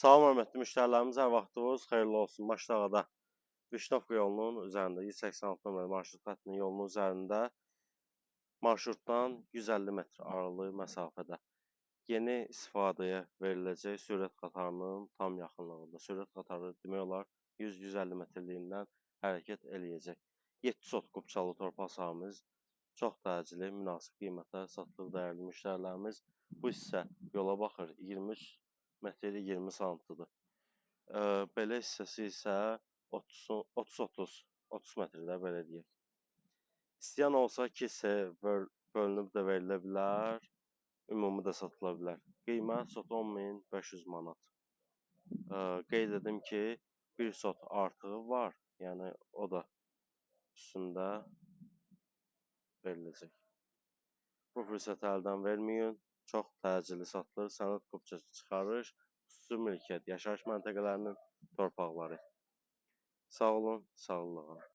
Salam hörmətli müştərilərimiz, hər vaxtınız xeyirli olsun. Maşdağada Vişnovka yolunun üzərində 186 nömrəli marşrut xəttinin yolunun üzərində marşrutdan 150 metr aralı məsafədə yeni istifadəyə veriləcək sürət qatarının tam yaxınlığında. Sürət qatarı demək olar 100-150 metrliyindən hərəkət eləyəcək. 7 sot qubçalı torpaq sahəmiz çox təcili, münasib qiymətə satılır dəyərli müştərilərimiz. Bu hissə yola baxır 23 metr 20 santıdır. Belə hissəsi isə 30 metrdə belə deyək. İstəyən olsa 2 hissəyə bölünüb də verilə bilər, ümumi də satıla bilər. Qiymət sot 10.500 manat. Qeyd edim ki, bir sot artığı var, yəni o da üstündə veriləcək. Bu fürsəti əldən verməyin, çox təcili satılır, sənəd qubçası çıxarış, xüsusi mülkiyyət, yaşayış məntəqələrinin torpaqları. Sağ olun, sağlığa.